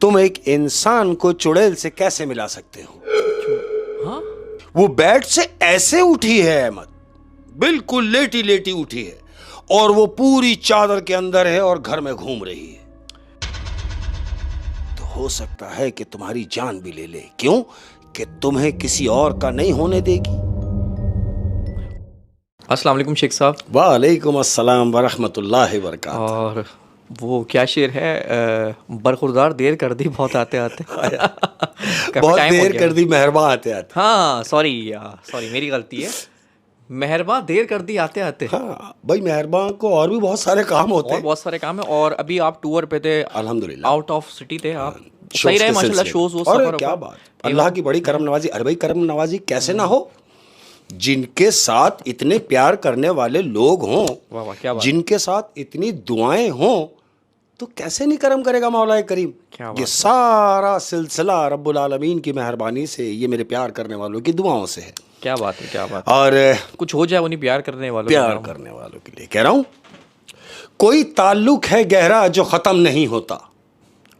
तुम एक इंसान को चुड़ैल से कैसे मिला सकते हो? हाँ? वो बेड से ऐसे उठी है अहमद, बिल्कुल लेटी लेटी उठी है, और वो पूरी चादर के अंदर है और घर में घूम रही है। तो हो सकता है कि तुम्हारी जान भी ले ले। क्यों? कि तुम्हें किसी और का नहीं होने देगी। अस्सलाम वालेकुम शेख साहब। वालेकुम अस्सलाम वरहमतुल्लाहि वबरकातुहू। और वो क्या शेर है, बरखुरदार देर कर दी बहुत आते आते। बहुत देर कर दी मेहरबान आते आते। हाँ सॉरी मेरी गलती है, मेहरबान देर कर दी आते आते। हाँ भाई, मेहरबान को और भी बहुत सारे काम होते हैं। और बहुत सारे काम है। और अभी आप टूर पे थे, अल्हम्दुलिल्लाह, आउट ऑफ सिटी थे आप। सही रहे माशाल्लाह, शोज वो सफर। क्या बात, अल्लाह की बड़ी करम नवाजी। अरे भाई, करम नवाजी कैसे ना हो, जिनके साथ इतने प्यार करने वाले लोग हों, वाह वाह क्या बात, जिनके साथ इतनी दुआएं हों, तो कैसे नहीं करम करेगा मौलाए करीम। क्या बात ये सारा सिलसिला रब्बुल आलमीन की मेहरबानी से, ये मेरे प्यार करने वालों की दुआओं से है। क्या बात है, क्या बात। और कुछ हो जाए उन्हीं प्यार करने वालों, प्यार करने वालों के लिए कह रहा हूं, कोई ताल्लुक है गहरा जो खत्म नहीं होता।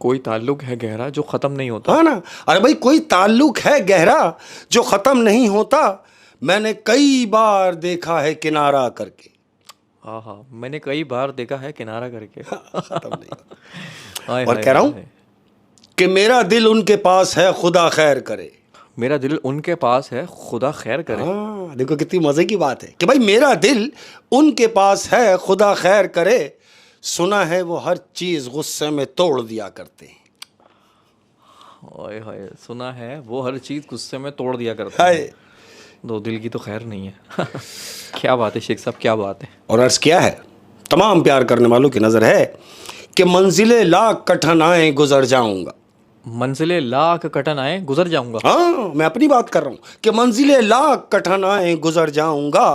कोई ताल्लुक है गहरा जो खत्म नहीं होता। हाँ ना। अरे भाई, कोई ताल्लुक है गहरा जो खत्म नहीं होता, मैंने कई बार देखा है किनारा करके। हाँ, मैंने कई बार देखा है किनारा करके। खत्म नहीं होता। हाय और हाय कह रहा हूं हाय। कि मेरा दिल उनके पास है, खुदा खैर करे। मेरा दिल उनके पास है, खुदा खैर करे। हाँ, देखो कितनी मजे की बात है कि भाई मेरा दिल उनके पास है, खुदा खैर करे। सुना है वो हर चीज गुस्से में तोड़ दिया करते हैं। ओए हाय, सुना है वो हर चीज गुस्से में तोड़ दिया करते हैं। दो दिल की तो खैर नहीं है। क्या बात है शेख साहब, क्या बात है। और अर्ज किया है, तमाम प्यार करने वालों की नजर है कि मंजिले लाख कठिनाएं गुजर जाऊंगा। मंजिले लाख कठिन आए गुजर जाऊंगा। हाँ, मैं अपनी बात कर रहा हूं कि मंजिले लाख कठिनाएं गुजर जाऊंगा,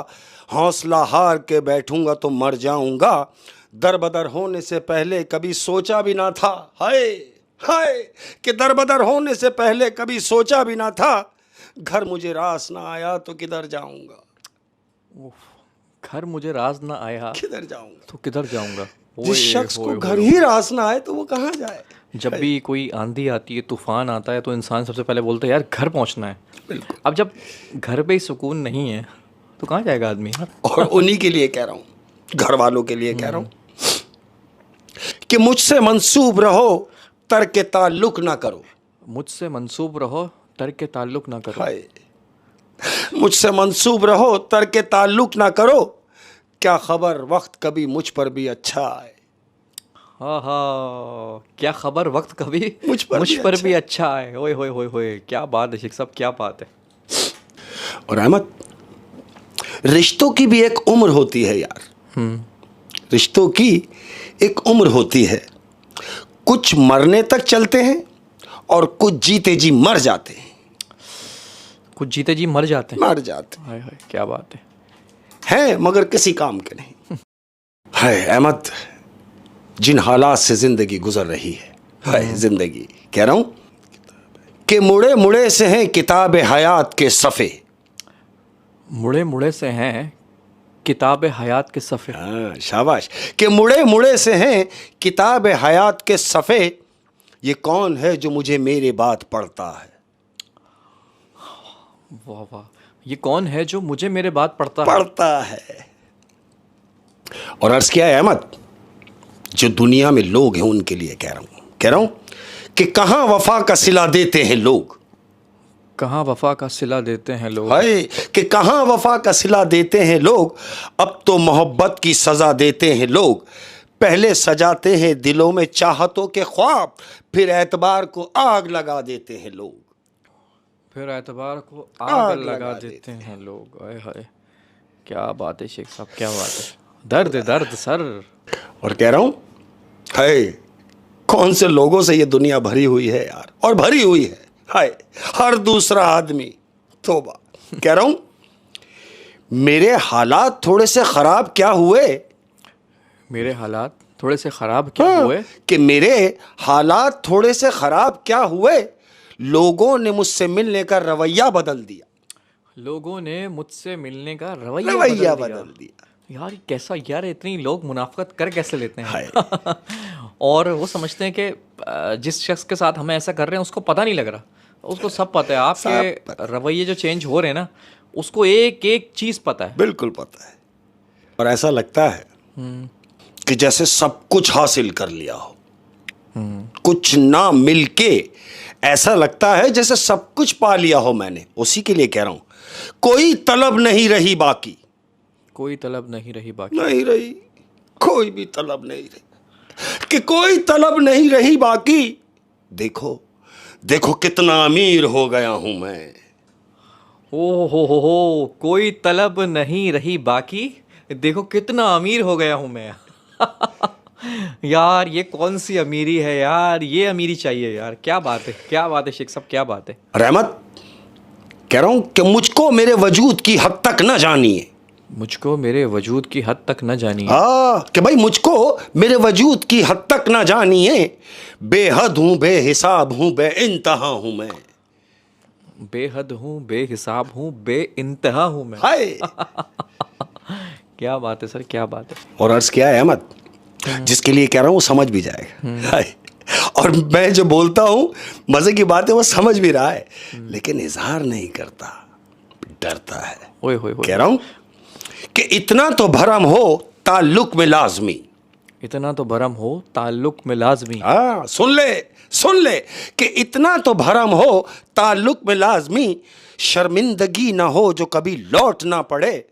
हौसला हार के बैठूंगा तो मर जाऊंगा। दर बदर होने से पहले कभी सोचा भी ना था, हाय हाय, कि दर बदर होने से पहले कभी सोचा भी ना था, घर मुझे रास ना आया तो किधर जाऊंगा। घर मुझे राज ना आया किधर जाऊंगा, तो किधर जाऊंगा। जिस शख्स को घर ही रास ना आए तो वो कहाँ जाए। जब भी कोई आंधी आती है, तूफान आता है, तो इंसान सबसे पहले बोलता है यार घर पहुंचना है। अब जब घर पे ही सुकून नहीं है तो कहाँ जाएगा आदमी। और उन्हीं के लिए कह रहा हूँ, घर वालों के लिए कह रहा हूँ कि मुझसे मंसूब रहो, तर्क ताल्लुक ना करो। मुझसे मंसूब रहो, तर्क ताल्लुक ना करो। हाय, मुझसे मंसूब रहो, तर्क ताल्लुक ना करो। क्या खबर वक्त कभी मुझ पर भी अच्छा आए। हाँ, क्या खबर वक्त कभी मुझ पर भी अच्छा है। ओए होए होए होए, क्या बात है शेख साहब, क्या बात है। और अहमद, रिश्तों की भी एक उम्र होती है यार। रिश्तों की एक उम्र होती है। कुछ मरने तक चलते हैं और कुछ जीते जी मर जाते हैं। कुछ जीते जी मर जाते हैं। हाय हाय, क्या बात है। हैं मगर किसी काम के नहीं। हाय अहमद, जिन हालात से जिंदगी गुजर रही है, हाय जिंदगी, कह रहा हूं कि मुड़े मुड़े से हैं किताब हयात के सफ़े। मुड़े मुड़े से हैं किताब हयात के सफ़े। हाँ शाबाश, कि मुड़े मुड़े से हैं किताब हयात के सफ़े। ये कौन है जो मुझे मेरे बात पढ़ता है। वाह वाह, ये कौन है जो मुझे मेरे बात पढ़ता है। और अर्ज किया है अहमद, जो दुनिया में लोग हैं उनके लिए कह रहा हूं कि कहां वफा का सिला देते हैं लोग। कहां वफा का सिला देते हैं लोग। हाय, कि कहां वफा का सिला देते हैं लोग। अब तो मोहब्बत की सजा देते हैं लोग। पहले सजाते हैं दिलों में चाहतों के ख्वाब, फिर एतबार को आग लगा देते हैं लोग। फिर एतबार को आग लगा देते हैं लोग। आए हाय, क्या बात है शेख साहब, क्या बात है। दर्द सर। और कह रहा हूं, हाय, कौन से लोगों से ये दुनिया भरी हुई है यार, और भरी हुई है। हाय, हर दूसरा आदमी, तौबा। कह रहा हूं, मेरे हालात थोड़े से खराब क्या हुए। मेरे हालात थोड़े से खराब क्या हुए। कि मेरे हालात थोड़े से खराब क्या हुए, लोगों ने मुझसे मिलने का रवैया बदल दिया। लोगों ने मुझसे मिलने का रवैया बदल दिया। यार ये कैसा यार, इतनी लोग मुनाफकत कर कैसे लेते हैं हाय। और वो समझते हैं कि जिस शख्स के साथ हम ऐसा कर रहे हैं उसको पता नहीं लग रहा, उसको सब पता है। आपके रवैये जो चेंज हो रहे हैं ना, उसको एक एक चीज़ पता है। बिल्कुल पता है। और ऐसा लगता है कि जैसे सब कुछ हासिल कर लिया हो, कुछ ना मिलके ऐसा लगता है जैसे सब कुछ पा लिया हो मैंने। उसी के लिए कह रहा हूं, कोई तलब नहीं रही बाकी। कोई तलब नहीं रही बाकी। नहीं रही, कोई भी तलब नहीं रही, कि कोई तलब नहीं रही बाकी। देखो देखो कितना अमीर हो गया हूं मैं। ओ हो, कोई तलब नहीं रही बाकी, देखो कितना अमीर हो गया हूं मैं। यार ये कौन सी अमीरी है यार, ये अमीरी चाहिए यार। क्या बात है, क्या बात है शेख साहब, क्या बात है। रहमत, कह रहा हूं कि मुझको मेरे वजूद की हद तक न जानिए। मुझको मेरे वजूद की हद तक न जानिए। कि भाई मुझको मेरे वजूद की हद तक न जानिए। बेहद हूं, बेहिसाब हूं, बेइंतहा हूं मैं। बेहद हूँ, बेहिसाब हूँ, बेइंतहा हूँ मैं। हाय। क्या बात है सर, क्या बात है। और अर्ज किया है अहमद, जिसके लिए कह रहा हूं वो समझ भी जाएगा। हाय। और मैं जो बोलता हूं मजे की बात है, वो समझ भी रहा है, लेकिन इजहार नहीं करता, डरता है। ओए होए होए। कह रहा हूं कि इतना तो भरम हो ताल्लुक में लाजमी। इतना तो भरम हो ताल्लुक में लाजमी। हाँ, सुन ले कि इतना तो भरम हो ताल्लुक में लाजमी। शर्मिंदगी ना हो जो कभी लौट ना पड़े।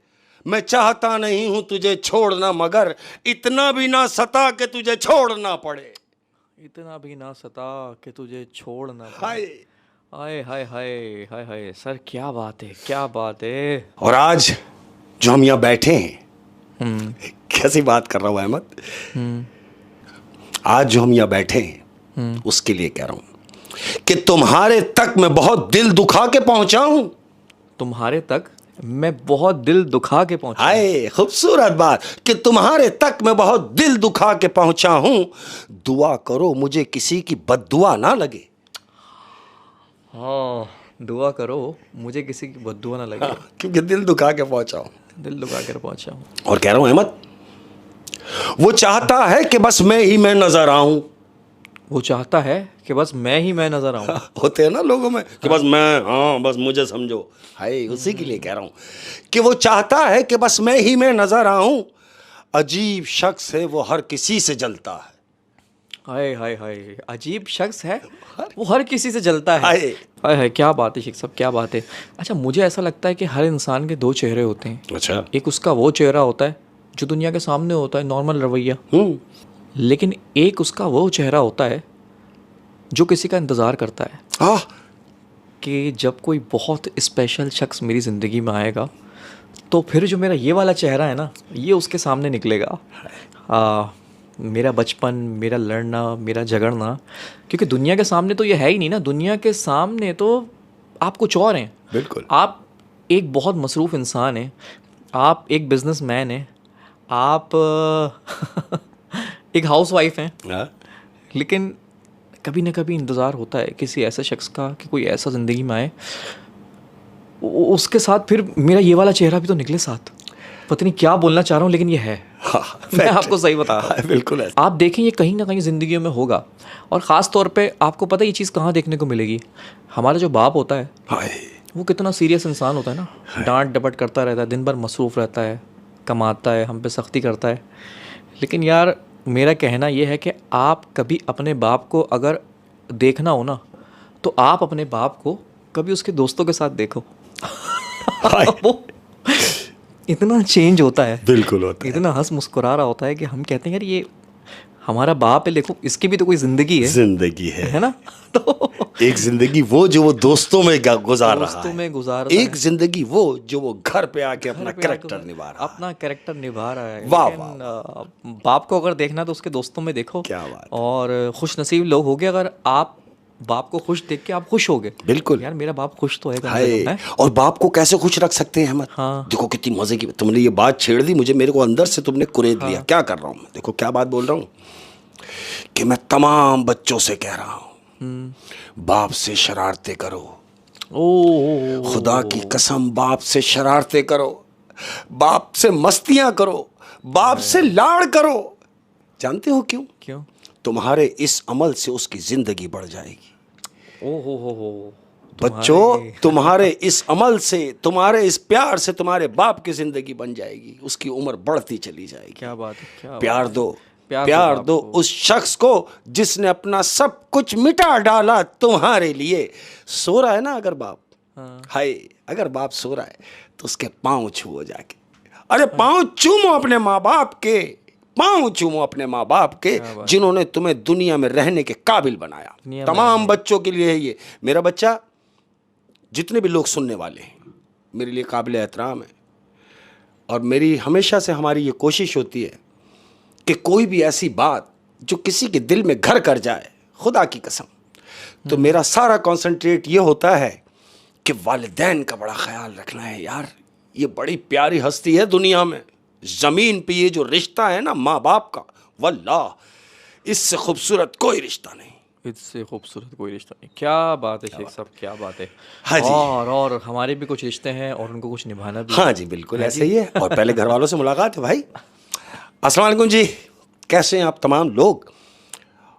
मैं चाहता नहीं हूं तुझे छोड़ना, मगर इतना भी ना सता कि तुझे छोड़ना पड़े। इतना भी ना सता कि तुझे छोड़ना पड़े। हाय। हाय हाय हाय हाय हाय सर, क्या बात है, क्या बात है। और आज जो हम यहाँ बैठे हैं, कैसी बात कर रहा हूं अहमद, आज जो हम यहाँ बैठे हैं उसके लिए कह रहा हूं कि तुम्हारे तक मैं बहुत दिल दुखा के पहुंचा हूं। तुम्हारे तक मैं बहुत दिल दुखा के पहुंचा। हाय, खूबसूरत बात कि तुम्हारे तक मैं बहुत दिल दुखा के पहुंचा हूं। दुआ करो मुझे किसी की बद्दुआ ना लगे। हाँ, दुआ करो मुझे किसी की बद्दुआ ना लगे। क्योंकि दिल दुखा के पहुंचा हूं। दिल दुखा कर पहुंचा हूँ। और कह रहा हूं अहमद, वो चाहता है कि बस मैं ही मैं नजर आऊं। वो चाहता है कि बस मैं ही मैं नजर आऊं। होते हैं ना लोगों में कि बस मैं, हाँ बस मुझे समझो। हाय, उसी के लिए कह रहा हूं कि वो चाहता है कि बस मैं ही मैं नजर आऊं। अजीब शख्स है वो, हर किसी से जलता है। हाय हाय हाय, अजीब शख्स है वो, हर किसी से जलता है। हाय। हाय हाय, क्या बात है शेख साहब, क्या बात है। अच्छा, मुझे ऐसा लगता है कि हर इंसान के दो चेहरे होते हैं। अच्छा। एक उसका वो चेहरा होता है जो दुनिया के सामने होता है, नॉर्मल रवैया। लेकिन एक उसका वो चेहरा होता है जो किसी का इंतज़ार करता है कि जब कोई बहुत स्पेशल शख्स मेरी ज़िंदगी में आएगा तो फिर जो मेरा ये वाला चेहरा है ना, ये उसके सामने निकलेगा। मेरा बचपन, मेरा लड़ना, मेरा झगड़ना, क्योंकि दुनिया के सामने तो ये है ही नहीं ना। दुनिया के सामने तो आप कुछ और हैं। बिल्कुल। आप एक बहुत मसरूफ़ इंसान हैं, आप एक बिजनेसमैन हैं, आप एक हाउसवाइफ हैं। लेकिन कभी ना कभी इंतज़ार होता है किसी ऐसे शख्स का कि कोई ऐसा ज़िंदगी में आए, उसके साथ फिर मेरा ये वाला चेहरा भी तो निकले साथ। पता नहीं क्या बोलना चाह रहा हूँ, लेकिन ये है। मैं आपको सही बता रहा हूँ। बिल्कुल है। आप देखें ये कहीं ना कहीं ज़िंदगियों में होगा। और ख़ास तौर पे आपको पता है ये चीज़ कहाँ देखने को मिलेगी। हमारा जो बाप होता है वो कितना सीरियस इंसान होता है ना, डांट डपट करता रहता है, दिन भर मसरूफ़ रहता है, कमाता है, हम पे सख्ती करता है। लेकिन यार मेरा कहना ये है कि आप कभी अपने बाप को अगर देखना हो ना, तो आप अपने बाप को कभी उसके दोस्तों के साथ देखो। वो इतना चेंज होता है। बिल्कुल होता है। इतना हंस मुस्कुरा रहा होता है कि हम कहते हैं यार ये हमारा बाप है, देखो इसकी भी तो कोई ज़िंदगी है। जिंदगी है ना। तो एक जिंदगी वो जो वो दोस्तों में गुजार रहा दोस्तों है, में गुजार एक जिंदगी वो जो वो घर पे आके अपना कैरेक्टर निभा रहा है। अपना कैरेक्टर निभा रहा है। वाह, लेकिन बाप को अगर देखना तो उसके दोस्तों में देखो। क्या बात। और खुश नसीब लोग होगे अगर आप बाप को खुश देख के आप खुश होगे। बिल्कुल यार मेरा बाप खुश तो है कम से हाय। कम, है? और बाप को कैसे खुश रख सकते हैं अहमद। हाँ। देखो कितनी मजे की तुमने ये बात छेड़ दी, मुझे मेरे को अंदर से तुमने कुरेद लिया। क्या कर रहा हूँ मैं, देखो क्या बात बोल रहा हूँ कि मैं तमाम बच्चों से कह रहा हूँ, बाप से शरारतें करो। ओ खुदा की कसम बाप से शरारतें करो। बाप से मस्तियां करो, बाप से लाड़ करो। जानते हो क्यों? क्यों? तुम्हारे इस अमल से उसकी जिंदगी बढ़ जाएगी। ओ हो। बच्चों, तुम्हारे इस अमल से, तुम्हारे इस प्यार से तुम्हारे बाप की जिंदगी बन जाएगी, उसकी उम्र बढ़ती चली जाएगी। क्या बात है, क्या प्यार बात है। दो, प्यार प्यार दो दो आपको। उस शख्स को जिसने अपना सब कुछ मिटा डाला तुम्हारे लिए। सो रहा है ना अगर बाप, हाँ। हाय, अगर बाप सो रहा है तो उसके पांव छुओ जाके। अरे पांव चूमो अपने माँ बाप के, पांव चूमो अपने माँ बाप के, जिन्होंने तुम्हें दुनिया में रहने के काबिल बनाया। तमाम बच्चों के लिए है ये। मेरा बच्चा, जितने भी लोग सुनने वाले हैं, मेरे लिए काबिल एहतराम है। और मेरी हमेशा से हमारी ये कोशिश होती है कि कोई भी ऐसी बात जो किसी के दिल में घर कर जाए, खुदा की कसम, तो मेरा सारा कंसंट्रेट ये होता है कि वालिदैन का बड़ा ख्याल रखना है यार। ये बड़ी प्यारी हस्ती है दुनिया में, ज़मीन पे ये जो रिश्ता है ना माँ बाप का, वल्लाह इससे खूबसूरत कोई रिश्ता नहीं। इससे खूबसूरत कोई रिश्ता नहीं। क्या बात है शेख साहब, क्या बात है। हाँ जी। और हमारे भी कुछ रिश्ते हैं और उनको कुछ निभाना भी। हाँ जी, बिल्कुल ऐसे ही है। और पहले घर वालों से मुलाकात है भाई। अस्सलाम वालेकुम जी, कैसे हैं आप तमाम लोग?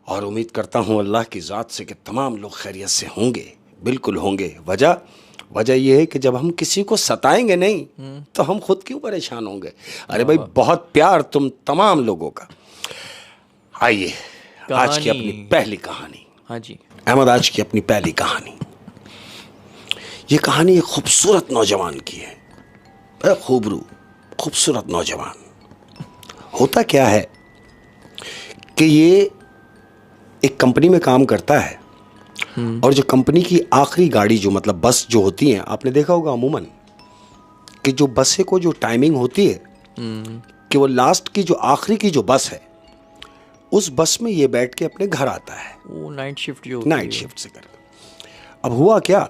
और उम्मीद करता हूँ अल्लाह की ज़ात से कि तमाम लोग खैरियत से होंगे। बिल्कुल होंगे। वजह यह है कि जब हम किसी को सताएंगे नहीं तो हम खुद क्यों परेशान होंगे? अरे भाई, बहुत प्यार तुम तमाम लोगों का। आइए आज की अपनी पहली कहानी। हाँ जी अहमद, आज की अपनी पहली कहानी, ये कहानी एक खूबसूरत नौजवान की है। खूबसूरत नौजवान। होता क्या है कि ये एक कंपनी में काम करता है और जो कंपनी की आखिरी गाड़ी, जो मतलब बस जो होती है, आपने देखा होगा अमूमन कि जो बसें को जो टाइमिंग होती है कि वो लास्ट की जो आखिरी की जो बस है, उस बस में ये बैठ के अपने घर आता है। वो नाइट शिफ्ट जो नाइट शिफ्ट से कर। अब हुआ क्या,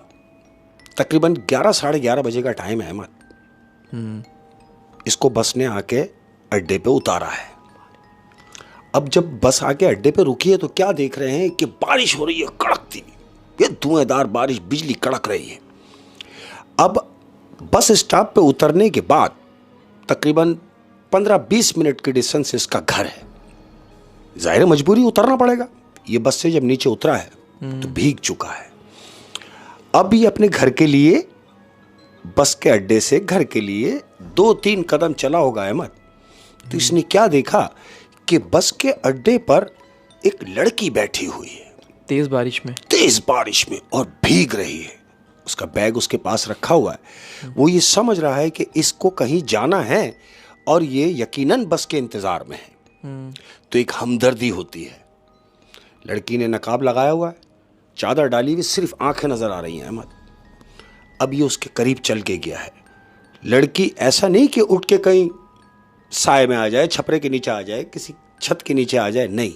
तकरीबन 11 साढ़े 11 बजे का टाइम है अहमद। इसको बस ने आके अड्डे पे उतारा है। अब जब बस आके अड्डे पे रुकी है तो क्या देख रहे हैं कि बारिश हो रही है कड़कती, ये धुएंधार बारिश, बिजली कड़क रही है। अब बस स्टॉप पे उतरने के बाद तकरीबन 15-20 मिनट के डिस्टेंस से इसका घर है। जाहिर है मजबूरी, उतरना पड़ेगा। ये बस से जब नीचे उतरा है तो भीग चुका है। अब ये अपने घर के लिए, बस के अड्डे से घर के लिए 2-3 कदम चला होगा अहमद, तो इसने क्या देखा कि बस के अड्डे पर एक लड़की बैठी हुई है तेज बारिश में और भीग रही है। उसका बैग उसके पास रखा हुआ है। वो ये समझ रहा है कि इसको कहीं जाना है और ये यकीनन बस के इंतजार में है। तो एक हमदर्दी होती है। लड़की ने नकाब लगाया हुआ है, चादर डाली हुई, सिर्फ आंखें नजर आ रही हैं अहमद। अब ये उसके करीब चल के गया है। लड़की ऐसा नहीं कि उठ के कहीं साए में आ जाए, छपरे के नीचे आ जाए, किसी छत के नीचे आ जाए, नहीं,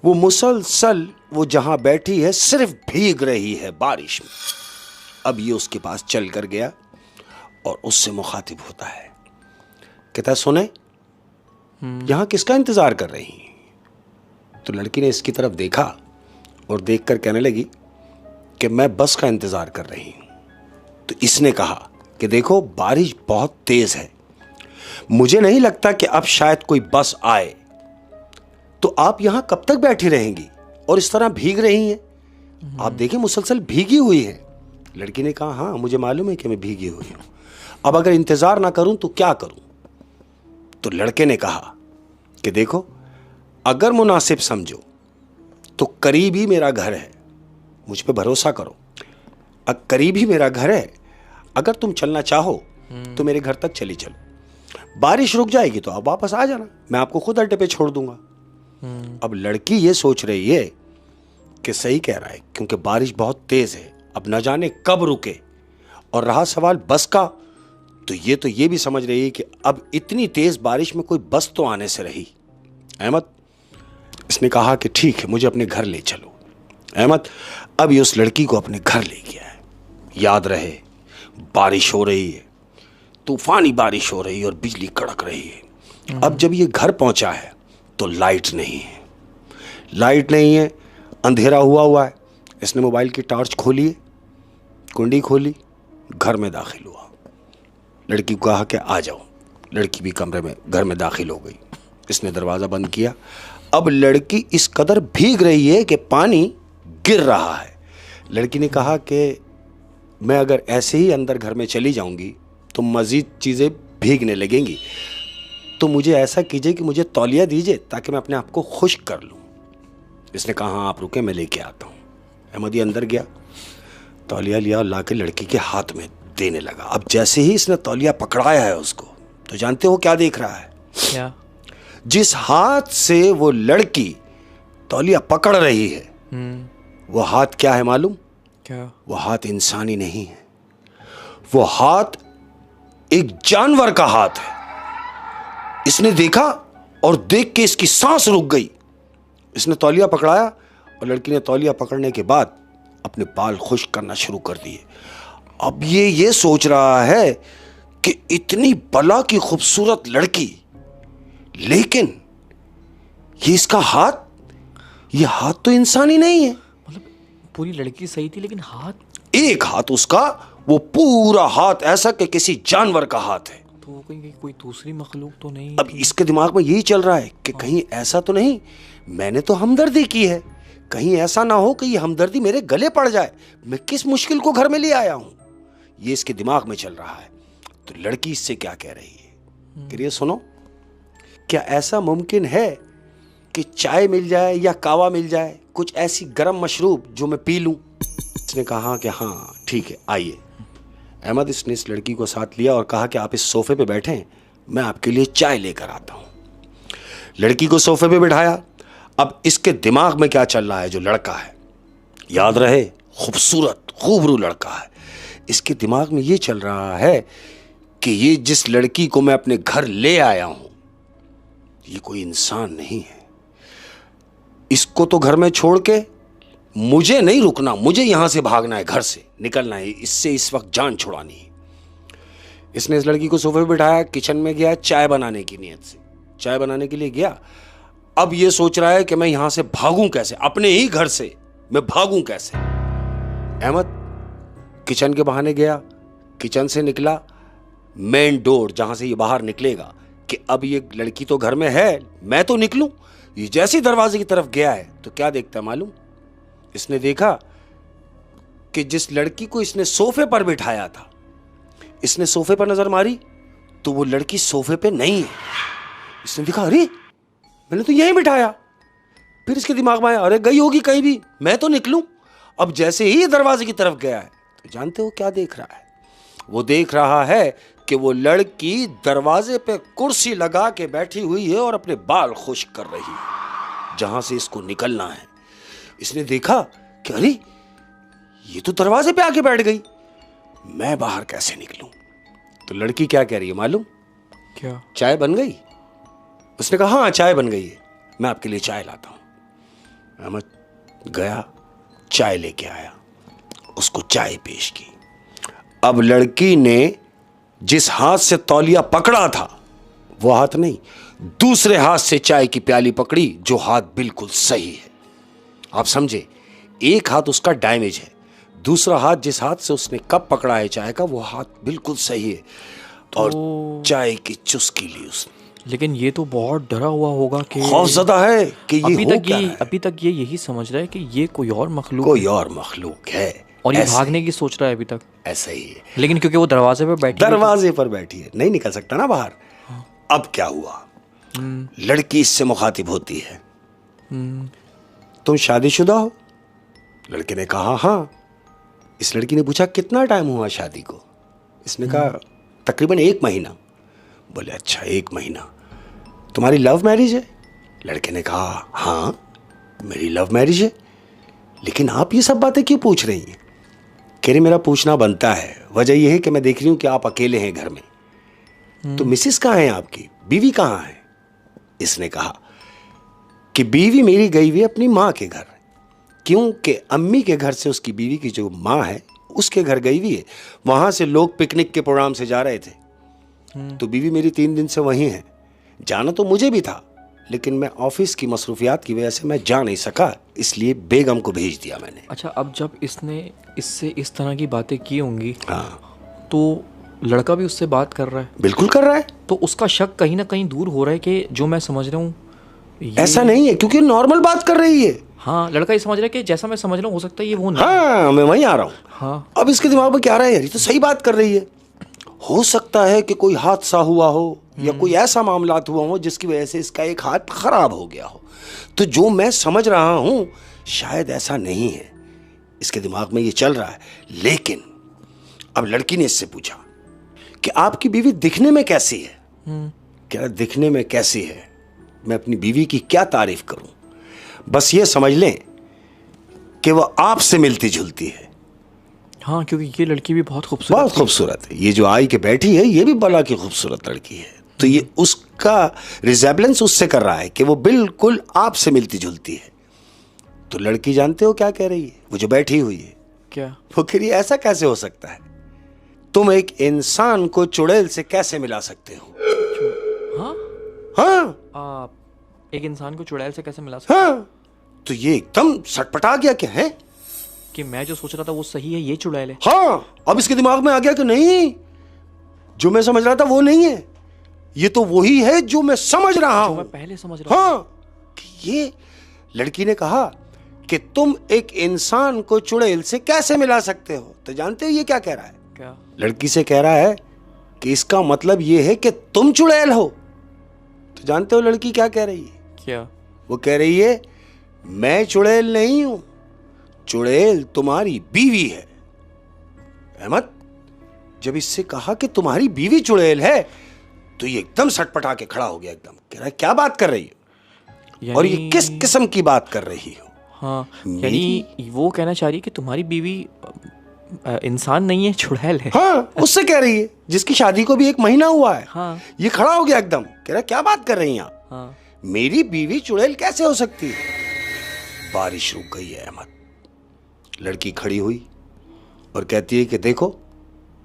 वो मुसलसल वो जहां बैठी है सिर्फ भीग रही है बारिश में। अब ये उसके पास चल कर गया और उससे मुखातिब होता है, कहता है सुने, यहां किसका इंतजार कर रही हैं? तो लड़की ने इसकी तरफ देखा और देखकर कहने लगी कि मैं बस का इंतजार कर रही हूं। तो इसने कहा कि देखो बारिश बहुत तेज है, मुझे नहीं लगता कि अब शायद कोई बस आए, तो आप यहां कब तक बैठी रहेंगी और इस तरह भीग रही हैं? आप देखिए मुसलसल भीगी हुई है। लड़की ने कहा हाँ मुझे मालूम है कि मैं भीगी हुई हूं, अब अगर इंतजार ना करूं तो क्या करूं? तो लड़के ने कहा कि देखो अगर मुनासिब समझो तो करीब ही मेरा घर है, मुझ पे भरोसा करो, करीब ही मेरा घर है, अगर तुम चलना चाहो तो मेरे घर तक चली चलो, बारिश रुक जाएगी तो आप वापस आ जाना, मैं आपको खुद अड्डे पे छोड़ दूंगा। अब लड़की ये सोच रही है कि सही कह रहा है, क्योंकि बारिश बहुत तेज है, अब न जाने कब रुके। और रहा सवाल बस का, तो ये भी समझ रही है कि अब इतनी तेज बारिश में कोई बस तो आने से रही। अहमद, इसने कहा कि ठीक है मुझे अपने घर ले चलो। अहमद, अब ये उस लड़की को अपने घर ले गया है। याद रहे बारिश हो रही है, तूफानी बारिश हो रही है और बिजली कड़क रही है। अब जब ये घर पहुंचा है तो लाइट नहीं है, अंधेरा हुआ है। इसने मोबाइल की टॉर्च खोली, कुंडी खोली, घर में दाखिल हुआ। लड़की को कहा कि आ जाओ, लड़की भी घर में दाखिल हो गई। इसने दरवाज़ा बंद किया। अब लड़की इस कदर भीग रही है कि पानी गिर रहा है। लड़की ने कहा कि मैं अगर ऐसे ही अंदर घर में चली जाऊंगी तो मज़ीद चीज़ें भीगने लगेंगी, तो मुझे ऐसा कीजिए कि मुझे तौलिया दीजिए ताकि मैं अपने आप को खुश्क कर लूँ। इसने कहा हाँ आप रुके, मैं लेके आता हूँ। अहमदी अंदर गया, तौलिया लिया और लाके लड़की के हाथ में देने लगा। अब जैसे ही इसने तौलिया पकड़ाया है उसको, तो जानते हो क्या देख रहा है? क्या? जिस हाथ से वो लड़की तौलिया पकड़ रही है वो हाथ क्या है मालूम? क्या? वो हाथ इंसानी नहीं है, वो हाथ एक जानवर का हाथ है। इसने देखा और देख के इसकी सांस रुक गई। इसने तौलिया पकड़ाया और लड़की ने तौलिया पकड़ने के बाद अपने बाल खुश्क करना शुरू कर दिए। अब ये सोच रहा है कि इतनी बला की खूबसूरत लड़की, लेकिन ये इसका हाथ, ये हाथ तो इंसानी नहीं है। मतलब पूरी लड़की सही थी लेकिन हाथ, एक हाथ उसका, वो पूरा हाथ ऐसा कि किसी जानवर का हाथ है। तो वो कहीं कोई दूसरी मखलूक तो नहीं? अब इसके दिमाग में यही चल रहा है कि कहीं ऐसा तो नहीं, मैंने तो हमदर्दी की है, कहीं ऐसा ना हो कि ये हमदर्दी मेरे गले पड़ जाए, मैं किस मुश्किल को घर में ले आया हूं, ये इसके दिमाग में चल रहा है। तो लड़की इससे क्या कह रही है कि ये सुनो, क्या ऐसा मुमकिन है कि चाय मिल जाए या कावा मिल जाए, कुछ ऐसी गर्म मशरूब जो मैं पी लूं? इसने कहा कि हाँ ठीक है आइए। अहमद इसने इस लड़की को साथ लिया और कहा कि आप इस सोफे पे बैठें, मैं आपके लिए चाय लेकर आता हूं। लड़की को सोफे पे बिठाया। अब इसके दिमाग में क्या चल रहा है? जो लड़का है, याद रहे, खूबसूरत खूबरू लड़का है, इसके दिमाग में ये चल रहा है कि ये जिस लड़की को मैं अपने घर ले आया हूं, ये कोई इंसान नहीं है। इसको तो घर में छोड़ के मुझे नहीं रुकना, मुझे यहां से भागना है, घर से निकलना है, इससे इस वक्त जान छुड़ानी है। इसने इस लड़की को सोफे पे बिठाया, किचन में गया चाय बनाने की नीयत से, चाय बनाने के लिए गया। अब ये सोच रहा है कि मैं यहां से भागूं कैसे, अपने ही घर से मैं भागूं कैसे। अहमद किचन के बहाने गया, किचन से निकला, मेन डोर जहां से ये बाहर निकलेगा कि अब ये लड़की तो घर में है, मैं तो निकलूं। ये जैसे दरवाजे की तरफ गया है तो क्या देखता है मालूम? इसने देखा कि जिस लड़की को इसने सोफे पर बिठाया था, इसने सोफे पर नजर मारी तो वो लड़की सोफे पे नहीं है। इसने देखा अरे मैंने तो यहीं बिठाया। फिर इसके दिमाग में आया अरे गई होगी कहीं भी, मैं तो निकलूं। अब जैसे ही दरवाजे की तरफ गया है तो जानते हो क्या देख रहा है? वो देख रहा है कि वो लड़की दरवाजे पे कुर्सी लगा के बैठी हुई है और अपने बाल खुश्क कर रही है जहां से इसको निकलना है। इसने देखा कि अरे ये तो दरवाजे पे आके बैठ गई, मैं बाहर कैसे निकलूं? तो लड़की क्या कह रही है मालूम? क्या? चाय बन गई? उसने कहा हाँ चाय बन गई है, मैं आपके लिए चाय लाता हूं। अहमद गया, चाय लेके आया, उसको चाय पेश की। अब लड़की ने जिस हाथ से तौलिया पकड़ा था वो हाथ नहीं, दूसरे हाथ से चाय की प्याली पकड़ी, जो हाथ बिल्कुल सही है। आप समझे, एक हाथ उसका डैमेज है, दूसरा हाथ जिस हाथ से उसने कप पकड़ा है चाय का, वो हाथ बिल्कुल सही है। और चाय की चुस्की ली उसने। लेकिन ये तो बहुत डरा हुआ होगा कि खौफजदा है कि ये हो क्या रहा है? अभी तक ये यही समझ रहा है कि ये कोई और मखलूक है और ये भागने की सोच रहा है अभी तक। ऐसा ही है, लेकिन क्योंकि वो दरवाजे पर बैठी है, नहीं निकल सकता ना बाहर। अब क्या हुआ? लड़की इससे मुखातिब होती है, तुम शादीशुदा हो? लड़के ने कहा हाँ। इस लड़की ने पूछा कितना टाइम हुआ शादी को? इसने कहा तकरीबन 1 महीना। बोले अच्छा 1 महीना, तुम्हारी लव मैरिज है? लड़के ने कहा हाँ मेरी लव मैरिज है। लेकिन आप ये सब बातें क्यों पूछ रही हैं? कह रही मेरा पूछना बनता है, वजह यह है कि मैं देख रही हूं कि आप अकेले हैं घर में, तो मिसिस कहाँ है आपकी, बीवी कहाँ है? इसने कहा कि बीवी मेरी गई हुई अपनी माँ के घर, क्योंकि अम्मी के घर से उसकी बीवी की जो माँ है उसके घर गई हुई है, वहां से लोग पिकनिक के प्रोग्राम से जा रहे थे, तो बीवी मेरी 3 दिन से वहीं है। जाना तो मुझे भी था लेकिन मैं ऑफिस की मसरूफियात की वजह से मैं जा नहीं सका, इसलिए बेगम को भेज दिया मैंने। अच्छा, अब जब इसने इससे इस तरह की बातें की होंगी हाँ, तो लड़का भी उससे बात कर रहा है, बिल्कुल कर रहा है। तो उसका शक कहीं ना कहीं दूर हो रहा है कि जो मैं समझ रहा हूँ ऐसा नहीं है, क्योंकि नॉर्मल बात कर रही है। हाँ, लड़का ये समझ रहा है कि जैसा मैं समझ रहा हूँ हो सकता है ये वो नहीं। हाँ, मैं वहीं आ रहा हूँ। हाँ, अब इसके दिमाग में क्या आ रहा है, यार ये तो सही बात कर रही है। हो सकता है कि कोई हादसा हुआ हो या कोई ऐसा मामला हुआ हो जिसकी वजह से इसका एक हाथ खराब हो गया हो। तो जो मैं समझ रहा हूं शायद ऐसा नहीं है, इसके दिमाग में ये चल रहा है। लेकिन अब लड़की ने इससे पूछा कि आपकी बीवी दिखने में कैसी है? कह रहा दिखने में कैसी है, मैं अपनी बीवी की क्या तारीफ करूं, बस ये समझ लें कि वह आपसे मिलती जुलती है। हाँ, क्योंकि ये लड़की भी बहुत खूबसूरत, बहुत खूबसूरत है। ये जो आई के बैठी है ये भी बड़ा की खूबसूरत लड़की है। तो ये उसका रिजेबलेंस उससे कर रहा है कि वो बिल्कुल आपसे मिलती जुलती है। तो लड़की जानते हो क्या कह रही है, वो जो बैठी हुई है, क्या? वो कह रही है ऐसा कैसे हो सकता है, तुम एक इंसान को चुड़ैल से कैसे मिला सकते हो? हाँ, हाँ, आप एक इंसान को चुड़ैल से कैसे मिला सकते? हाँ। तो ये एकदम सटपटा गया कि है कि मैं जो सोच रहा था वो सही है, ये चुड़ैल है। हाँ। अब इसके दिमाग में आ गया कि नहीं, जो मैं समझ रहा था वो नहीं है, ये तो वही है जो मैं समझ रहा हूं, मैं पहले समझ रहा हाँ। कि ये लड़की ने कहा कि तुम एक इंसान को चुड़ैल से कैसे मिला सकते हो। तो जानते हो ये क्या कह रहा है? क्या? लड़की से कह रहा है कि इसका मतलब ये है कि तुम चुड़ैल हो। तो जानते हो लड़की क्या कह रही है? क्या? वो कह रही है मैं चुड़ैल नहीं हूं, चुड़ैल तुम्हारी बीवी है। अहमद, जब इससे कहा कि तुम्हारी बीवी चुड़ैल है तो ये एकदम सटपटा के खड़ा हो गया, एकदम कह रहा है क्या बात कर रही हो और ये किस किस्म की बात कर रही हो? हाँ, यानी वो कहना चाह रही है कि तुम्हारी बीवी इंसान नहीं है, चुड़ैल है। हाँ, उससे कह रही है जिसकी शादी को भी 1 महीना हुआ है। हाँ। ये खड़ा हो गया एकदम, कह रहा क्या बात कर रही हैं आप? हाँ। मेरी बीवी चुड़ैल कैसे हो सकती है? बारिश रुक गई है अहमद। लड़की खड़ी हुई और कहती है कि देखो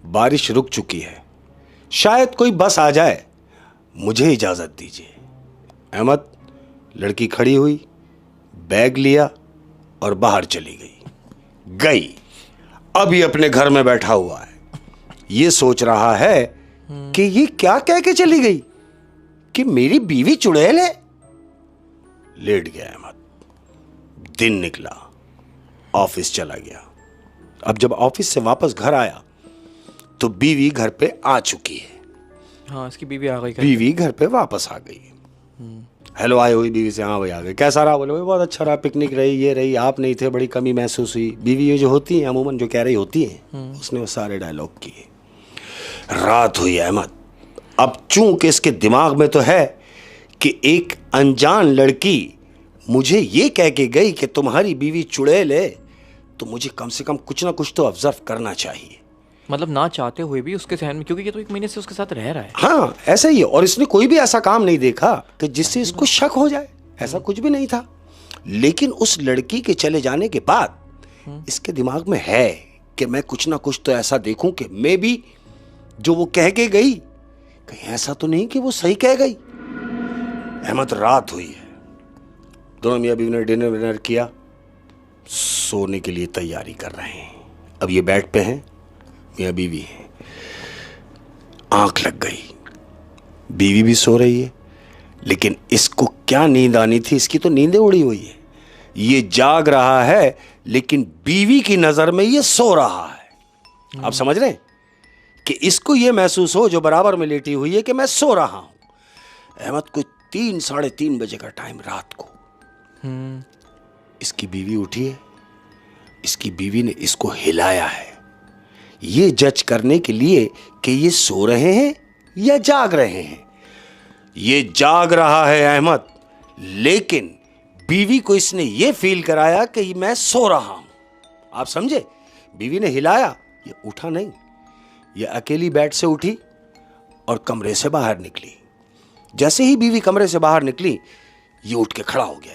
बारिश रुक चुकी है, शायद कोई बस आ जाए, मुझे इजाजत दीजिए। अहमद, लड़की खड़ी हुई, बैग लिया और बाहर चली गई। अब ये अपने घर में बैठा हुआ है, ये सोच रहा है कि ये क्या कह के चली गई कि मेरी बीवी चुड़ैल है। लेट गया अहमद। दिन निकला, ऑफिस चला गया। अब जब ऑफिस से वापस घर आया तो बीवी घर पे आ चुकी है। हाँ, इसकी बीवी आ गई। बीवी घर पे वापस आ गई। हेलो आए हुई बीवी से, हाँ भाई आ गए, कैसा रहा? बोले भाई बहुत अच्छा रहा, पिकनिक रही, ये रही, आप नहीं थे, बड़ी कमी महसूस हुई। बीवी ये जो होती है अमूमन जो कह रही होती है, उसने वो सारे डायलॉग किए। रात हुई अहमद। अब चूंकि इसके दिमाग में तो है कि एक अनजान लड़की मुझे ये कह के गई कि तुम्हारी बीवी चुड़ैल है, तो मुझे कम से कम कुछ ना कुछ तो ऑब्जर्व करना चाहिए। मतलब ना चाहते हुए भी उसके सहन में, क्योंकि ये तो 1 महीने से उसके साथ रह रहा है। हाँ, ऐसा ही है। और इसने कोई भी ऐसा काम नहीं देखा कि जिससे इसको शक हो जाए, ऐसा कुछ भी नहीं था। लेकिन उस लड़की के चले जाने के बाद इसके दिमाग में है कि मैं कुछ ना कुछ तो ऐसा देखूं कि मैं भी जो वो कह के गई, कहीं ऐसा तो नहीं कि वो सही कह गई। अहमद, रात हुई है, दोनों मियां बीवी ने डिनर किया, सोने के लिए तैयारी कर रहे हैं। अब ये बेड पे हैं, मियां बीवी हैं। आंख लग गई, बीवी भी सो रही है, लेकिन इसको क्या नींद आनी थी, इसकी तो नींदें उड़ी हुई है। ये जाग रहा है लेकिन बीवी की नजर में ये सो रहा है। आप समझ रहे हैं कि इसको ये महसूस हो जो बराबर में लेटी हुई है कि मैं सो रहा हूं। अहमद, कोई 3 साढ़े 3 बजे का टाइम रात को, इसकी बीवी उठी है। इसकी बीवी ने इसको हिलाया है ये जज करने के लिए कि ये सो रहे हैं या जाग रहे हैं। ये जाग रहा है अहमद, लेकिन बीवी को इसने ये फील कराया कि मैं सो रहा हूं। आप समझे? बीवी ने हिलाया, ये उठा नहीं, ये अकेली बेड से उठी और कमरे से बाहर निकली। जैसे ही बीवी कमरे से बाहर निकली, ये उठ के खड़ा हो गया।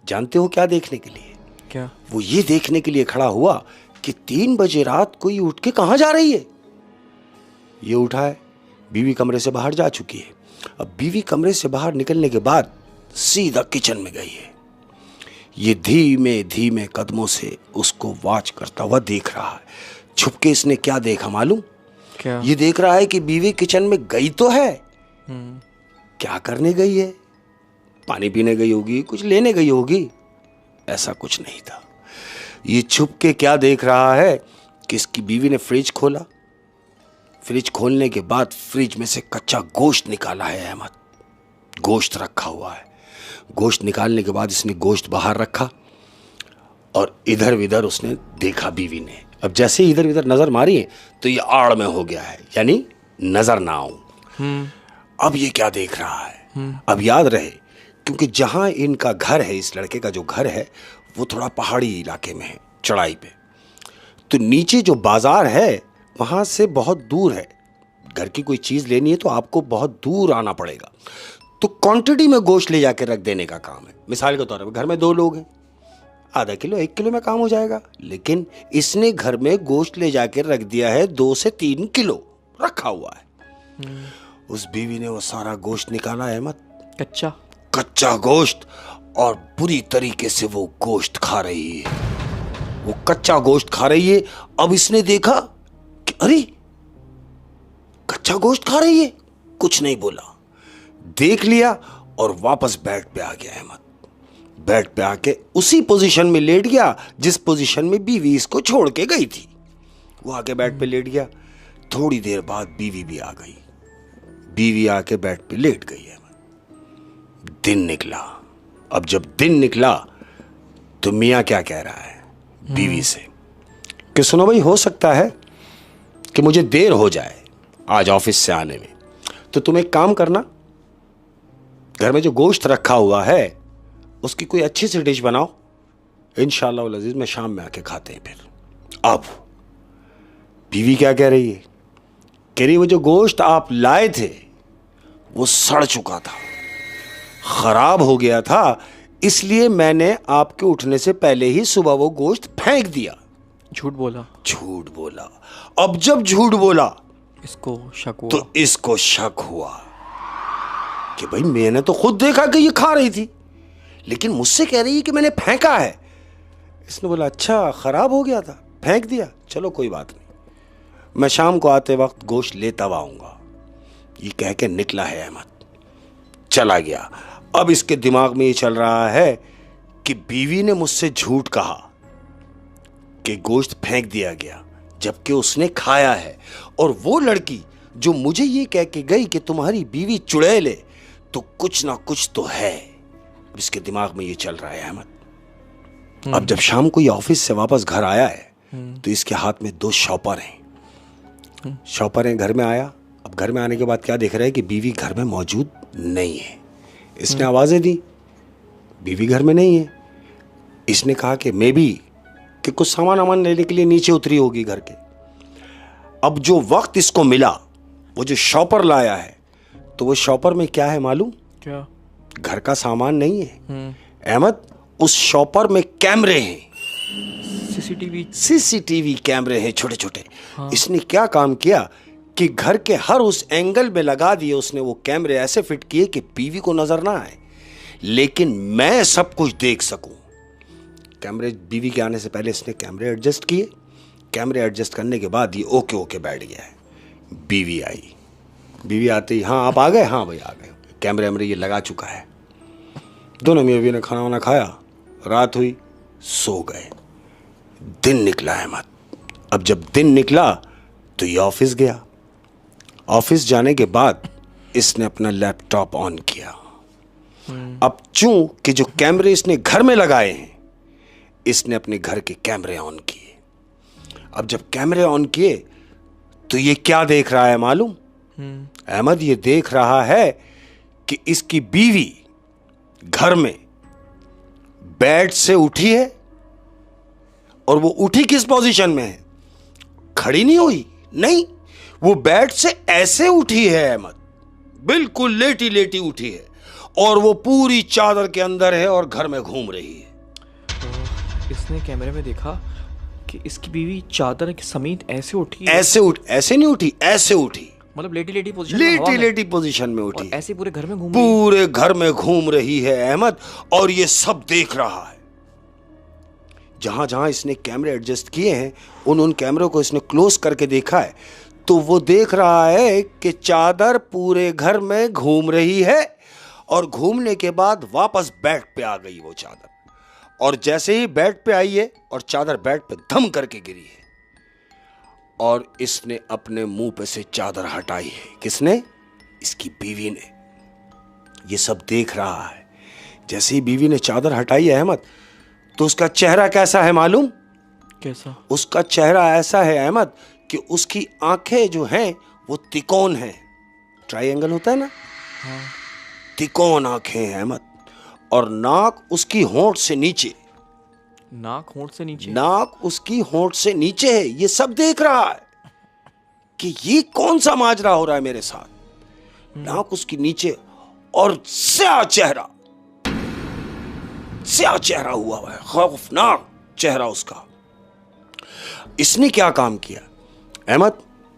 जानते हो क्या देखने के लिए? क्या? वो ये देखने के लिए खड़ा हुआ कि 3 बजे रात को ये उठ के कहां जा रही है। ये उठा है, बीवी कमरे से बाहर जा चुकी है। अब बीवी कमरे से बाहर निकलने के बाद सीधा किचन में गई है। ये धीमे धीमे कदमों से उसको वॉच करता हुआ देख रहा है। छुपके इसने क्या देखा मालूम? क्या? ये देख रहा है कि बीवी किचन में गई तो है, क्या करने गई है? पानी पीने गई होगी, कुछ लेने गई होगी। ऐसा कुछ नहीं था। ये छुप के क्या देख रहा है कि इसकी बीवी ने फ्रिज खोला। फ्रिज खोलने के बाद फ्रिज में से कच्चा गोश्त निकाला है अहमद। गोश्त रखा हुआ है। गोश्त निकालने के बाद इसने गोश्त बाहर रखा और इधर विधर उसने देखा बीवी ने। अब जैसे ही इधर विधर नजर मारी है तो ये आड़ में हो गया है, यानी नजर ना आऊं। अब ये क्या देख रहा है? अब याद रहे, क्योंकि जहां इनका घर है, इस लड़के का जो घर है वो थोड़ा पहाड़ी इलाके में है, चढ़ाई पे। तो नीचे जो बाजार है वहां से बहुत दूर है। घर की कोई चीज लेनी है तो आपको बहुत दूर आना पड़ेगा। तो क्वांटिटी में गोश्त ले जाके रख देने का काम है। मिसाल के तौर पर घर में 2 लोग हैं, आधा किलो 1 किलो में काम हो जाएगा। लेकिन इसने घर में गोश्त ले जाके रख दिया है 2 से 3 किलो रखा हुआ है। उस बीवी ने वो सारा गोश्त निकाला है अहमद, कच्चा गोश्त, और बुरी तरीके से वो गोश्त खा रही है। वो कच्चा गोश्त खा रही है। अब इसने देखा कि अरे कच्चा गोश्त खा रही है, कुछ नहीं बोला, देख लिया और वापस बेड पे आ गया अहमद। बेड पे आके उसी पोजीशन में लेट गया जिस पोजीशन में बीवी इसको छोड़ के गई थी। वो आके बेड पे लेट गया। थोड़ी देर बाद बीवी भी आ गई। बीवी आके बेड पे लेट गई है। दिन निकला। अब जब दिन निकला तो मियाँ क्या कह रहा है बीवी से कि सुनो भाई, हो सकता है कि मुझे देर हो जाए आज ऑफिस से आने में, तो तुम एक काम करना, घर में जो गोश्त रखा हुआ है उसकी कोई अच्छी सी डिश बनाओ, इंशाअल्लाह वल अज़ीज़ में शाम में आके खाते हैं फिर। अब बीवी क्या कह रही है? कह रही वो जो गोश्त आप लाए थे वो सड़ चुका था, खराब हो गया था, इसलिए मैंने आपके उठने से पहले ही सुबह वो गोश्त फेंक दिया। झूठ बोला। झूठ बोला। अब जब झूठ बोला इसको शक हुआ। तो इसको शक हुआ कि भाई मैंने तो खुद देखा कि ये खा रही थी, लेकिन मुझसे कह रही है कि मैंने फेंका है। इसने बोला अच्छा खराब हो गया था, फेंक दिया, चलो कोई बात नहीं, मैं शाम को आते वक्त गोश्त लेता आऊंगा। ये कह के निकला है अहमद, चला गया। अब इसके दिमाग में ये चल रहा है कि बीवी ने मुझसे झूठ कहा कि गोश्त फेंक दिया गया, जबकि उसने खाया है। और वो लड़की जो मुझे ये कह के गई कि तुम्हारी बीवी चुड़ैल है, तो कुछ ना कुछ तो है। इसके दिमाग में ये चल रहा है अहमद। अब जब शाम को ये ऑफिस से वापस घर आया है तो इसके हाथ में 2 शॉपर हैं। शॉपर हैं, घर में आया। अब घर में आने के बाद क्या देख रहा है कि बीवी घर में मौजूद नहीं है। इसने आवाज़ें दी, बीवी घर में नहीं है। इसने कहा कि मे बी कि कुछ सामान वामान लेने के लिए नीचे उतरी होगी घर के। अब जो वक्त इसको मिला, वो जो शॉपर लाया है, तो वो शॉपर में क्या है मालूम? क्या? घर का सामान नहीं है अहमद, उस शॉपर में कैमरे हैं, सीसीटीवी कैमरे हैं छोटे छोटे। हाँ। इसने क्या काम किया कि घर के हर उस एंगल में लगा दिए उसने वो कैमरे, ऐसे फिट किए कि बीवी को नजर ना आए, लेकिन मैं सब कुछ देख सकूं। कैमरे बीवी के आने से पहले इसने कैमरे एडजस्ट किए। कैमरे एडजस्ट करने के बाद ये ओके ओके बैठ गया है। बीवी आई। बीवी आते ही हाँ आप आ गए? हाँ भाई आ गए। कैमरे वैमरे ये लगा चुका है। दोनों मियां बीवी ने खाना वाना खाया, रात हुई, सो गए। दिन निकला अहमद। अब जब दिन निकला तो ये ऑफिस गया। ऑफिस जाने के बाद इसने अपना लैपटॉप ऑन किया। अब चूंकि जो कैमरे इसने घर में लगाए हैं, इसने अपने घर के कैमरे ऑन किए। अब जब कैमरे ऑन किए तो ये क्या देख रहा है मालूम अहमद? ये देख रहा है कि इसकी बीवी घर में बेड से उठी है, और वो उठी किस पोजीशन में है? खड़ी नहीं हुई, नहीं, वो बेड से ऐसे उठी है अहमद, बिल्कुल लेटी लेटी उठी है, और वो पूरी चादर के अंदर है और घर में घूम रही है। तो इसने कैमरे में देखा कि इसकी बीवी चादर के समेत ऐसे उठी। ऐसे नहीं उठी, ऐसे उठी, मतलब लेटी लेटी पोजीशन में उठी, ऐसे पूरे घर में घूम रही है अहमद, और ये सब देख रहा है। जहां जहां इसने कैमरे एडजस्ट किए हैं उन कैमरों को इसने क्लोज करके देखा है, तो वो देख रहा है कि चादर पूरे घर में घूम रही है और घूमने के बाद वापस बेड पे आ गई वो चादर। और जैसे ही बेड पे आई है और चादर बेड पे धम करके गिरी है और इसने अपने मुंह पे से चादर हटाई है। किसने? इसकी बीवी ने। ये सब देख रहा है। जैसे ही बीवी ने चादर हटाई है अहमद, तो उसका चेहरा कैसा है मालूम? कैसा? उसका चेहरा ऐसा है अहमद कि उसकी आंखें जो हैं वो तिकोन हैं। ट्रायंगल होता है ना, हाँ। तिकोन आंखें हैं अहमद। और नाक उसकी होंठ से नीचे। नाक होंठ से नीचे? नाक उसकी होंठ से नीचे है। ये सब देख रहा है कि ये कौन सा माजरा हो रहा है मेरे साथ। नाक उसकी नीचे और स्याह चेहरा हुआ है, खौफनाक चेहरा उसका। इसने क्या काम किया अहमद?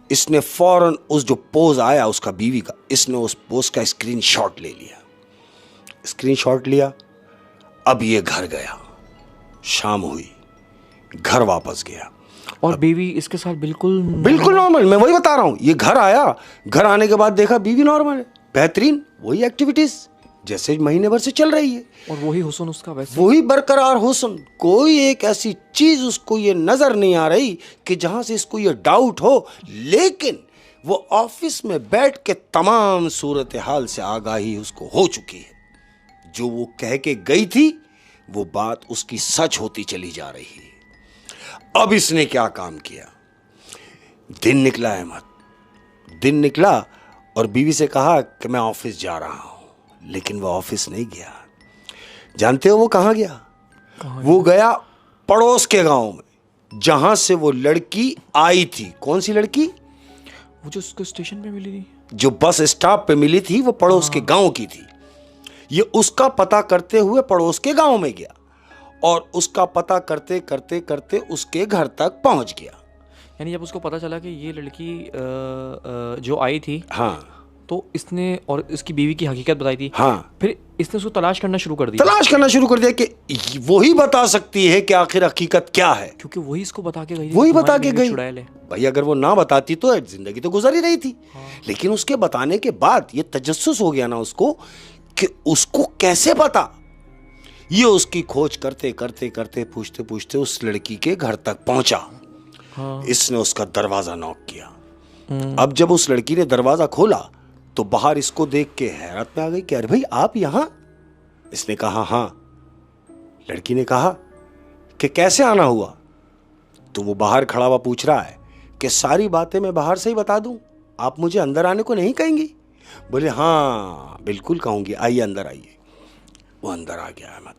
इसने फौरन उस जो पोज आया उसका बीवी का, इसने उस पोज का स्क्रीनशॉट ले लिया। स्क्रीनशॉट लिया। अब ये घर गया, शाम हुई, घर वापस गया और बीवी इसके साथ बिल्कुल नॉर्मल। मैं वही बता रहा हूं। ये घर आया, घर आने के बाद देखा बीवी नॉर्मल है, बेहतरीन, वही एक्टिविटीज जैसे महीने भर से चल रही है और वही हुस्न उसका, वैसे वही बरकरार हुस्न। कोई एक ऐसी चीज उसको ये नजर नहीं आ रही कि जहां से इसको ये डाउट हो। लेकिन वो ऑफिस में बैठ के तमाम सूरत हाल से आगाही उसको हो चुकी है। जो वो कह के गई थी वो बात उसकी सच होती चली जा रही है। अब इसने क्या काम किया? दिन निकला अहमद, दिन निकला और बीवी से कहा कि मैं ऑफिस जा रहा हूं। लेकिन वो ऑफिस नहीं गया। जानते हो वो कहां गया? वो गया पड़ोस के गांव में, जहां से वो लड़की आई थी। कौन सी लड़की? वो जो उसको स्टेशन पे मिली थी, जो बस स्टॉप पे मिली थी, वो पड़ोस के गांव की थी। ये उसका पता करते हुए पड़ोस के गांव में गया और उसका पता करते करते करते उसके घर तक पहुंच गया। यानी जब उसको पता चला कि ये लड़की जो आई थी, हाँ, तो इसने और इसकी बीवी की हकीकत बताई थी। हाँ, फिर इसने उसको तलाश करना शुरू कर दिया। कि वही बता सकती है कि आखिर हकीकत क्या है, क्योंकि वही इसको बता के गई। वही बता के गई। चुड़ैल है भाई, अगर वो ना बताती तो जिंदगी तो गुजर ही रही थी। हाँ। लेकिन उसके बताने के बाद ये तजस्सुस हो गया ना उसको कि उसको कैसे पता। ये उसकी खोज करते करते करते पूछते पूछते उस लड़की के घर तक पहुंचा। हाँ। इसने उसका दरवाजा नॉक किया। अब जब उस लड़की ने दरवाजा खोला तो बाहर इसको देख के हैरत में आ गई कि अरे भाई आप यहां? इसने कहा हाँ। लड़की ने कहा कि कैसे आना हुआ? तो वो बाहर खड़ा हुआ पूछ रहा है कि सारी बातें मैं बाहर से ही बता दूं, आप मुझे अंदर आने को नहीं कहेंगी? बोले हाँ बिल्कुल कहूंगी, आइए अंदर आइए। वो अंदर आ गया अहमद।